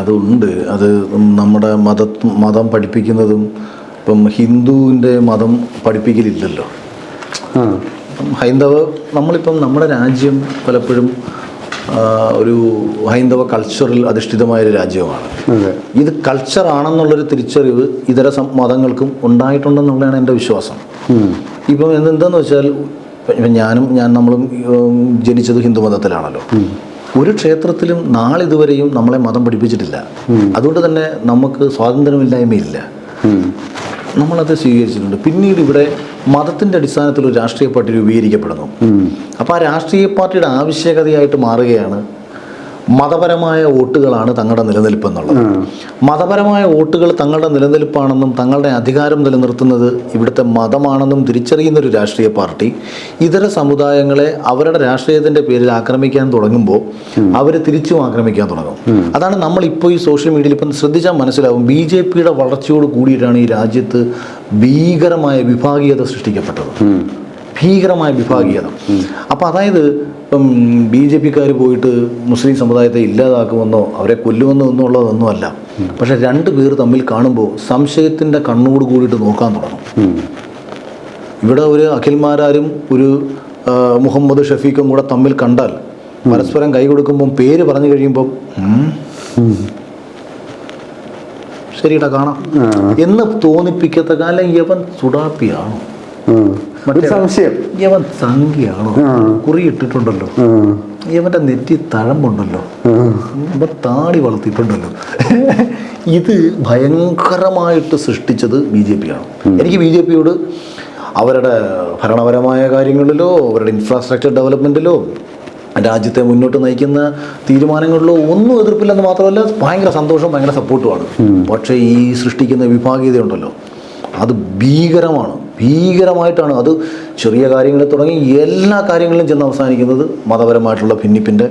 അതുണ്ട്. അത് നമ്മുടെ മതം പഠിപ്പിക്കുന്നതും ഇപ്പം ഹിന്ദുവിൻ്റെ മതം പഠിപ്പിക്കലില്ലല്ലോ. നമ്മളിപ്പം നമ്മുടെ രാജ്യം പലപ്പോഴും ഒരു ഹൈന്ദവ കൾച്ചറിൽ അധിഷ്ഠിതമായൊരു രാജ്യമാണ്. ഇത് കൾച്ചറാണെന്നുള്ളൊരു തിരിച്ചറിവ് ഇതര മതങ്ങൾക്കും ഉണ്ടായിട്ടുണ്ടെന്നുള്ളതാണ് എൻ്റെ വിശ്വാസം. ഇപ്പം എന്താണെന്ന് വെച്ചാൽ നമ്മളും ജനിച്ചത് ഹിന്ദു മതത്തിലാണല്ലോ. ഒരു ക്ഷേത്രത്തിലും നാളിതുവരെയും നമ്മളെ മതം പഠിപ്പിച്ചിട്ടില്ല. അതുകൊണ്ട് തന്നെ നമുക്ക് സ്വാതന്ത്ര്യമില്ലായ്മയില്ല. നമ്മളത് സ്വീകരിച്ചിട്ടുണ്ട്. പിന്നീട് ഇവിടെ മതത്തിൻ്റെ അടിസ്ഥാനത്തിൽ ഒരു രാഷ്ട്രീയ പാർട്ടി രൂപീകരിക്കപ്പെടുന്നു. അപ്പോൾ ആ രാഷ്ട്രീയ പാർട്ടിയുടെ ആവശ്യകതയായിട്ട് മാറുകയാണ് മതപരമായ വോട്ടുകളാണ് തങ്ങളുടെ നിലനിൽപ്പ് എന്നുള്ളത്. മതപരമായ വോട്ടുകൾ തങ്ങളുടെ നിലനിൽപ്പാണെന്നും തങ്ങളുടെ അധികാരം നിലനിർത്തുന്നത് ഇവിടുത്തെ മതമാണെന്നും തിരിച്ചറിയുന്നൊരു രാഷ്ട്രീയ പാർട്ടി ഇതര സമുദായങ്ങളെ അവരുടെ രാഷ്ട്രീയത്തിൻ്റെ പേരിൽ ആക്രമിക്കാൻ തുടങ്ങുമ്പോൾ അവർ തിരിച്ചും ആക്രമിക്കാൻ തുടങ്ങും. അതാണ് നമ്മളിപ്പോൾ ഈ സോഷ്യൽ മീഡിയയിൽ ഇപ്പം ശ്രദ്ധിച്ചാൽ മനസ്സിലാവും. BJPയുടെ വളർച്ചയോട് കൂടിയിട്ടാണ് ഈ രാജ്യത്ത് ഭീകരമായ വിഭാഗീയത സൃഷ്ടിക്കപ്പെട്ടത്. ഭീകരമായ വിഭാഗീയത. അപ്പോൾ അതായത് ഇപ്പം BJPക്കാർ പോയിട്ട് മുസ്ലിം സമുദായത്തെ ഇല്ലാതാക്കുമെന്നോ അവരെ കൊല്ലുമെന്നോ എന്നുള്ളതൊന്നുമല്ല. പക്ഷെ രണ്ടു പേർ തമ്മിൽ കാണുമ്പോൾ സംശയത്തിൻ്റെ കണ്ണോട് കൂടിയിട്ട് നോക്കാൻ തുടങ്ങും. ഇവിടെ ഒരു അഖിൽമാരാരും ഒരു മുഹമ്മദ് ഷഫീഖും കൂടെ തമ്മിൽ കണ്ടാൽ പരസ്പരം കൈ കൊടുക്കുമ്പം പേര് പറഞ്ഞു കഴിയുമ്പം ശരിടാ കാണാം എന്ന് തോന്നിപ്പിക്കത്ത കാലം യവൻ സുഡാപ്പിയാണോ, സംശയം യവൻ സംഖ്യയാണോ, കുറിയിട്ടിട്ടുണ്ടല്ലോ, യവന്റെ നെറ്റി തഴമ്പുണ്ടല്ലോ, ഇവൻ താടി വളർത്തിയിട്ടുണ്ടല്ലോ. ഇത് ഭയങ്കരമായിട്ട് സൃഷ്ടിച്ചത് BJP ആണ്. എനിക്ക് BJPയോട് അവരുടെ ഭരണപരമായ കാര്യങ്ങളിലോ അവരുടെ ഇൻഫ്രാസ്ട്രക്ചർ ഡെവലപ്മെൻറ്റിലോ രാജ്യത്തെ മുന്നോട്ട് നയിക്കുന്ന തീരുമാനങ്ങളിലോ ഒന്നും എതിർപ്പില്ലെന്ന് മാത്രമല്ല ഭയങ്കര സന്തോഷവും ഭയങ്കര സപ്പോർട്ടുമാണ്. പക്ഷേ ഈ സൃഷ്ടിക്കുന്ന വിഭാഗീയതയുണ്ടല്ലോ അത് ഭീകരമായിട്ടാണ്. അത് ചെറിയ കാര്യങ്ങളിൽ തുടങ്ങി എല്ലാ കാര്യങ്ങളിലും ചെന്ന് അവസാനിക്കുന്നത് മതപരമായിട്ടുള്ള ഭിന്നിപ്പിൻ്റെ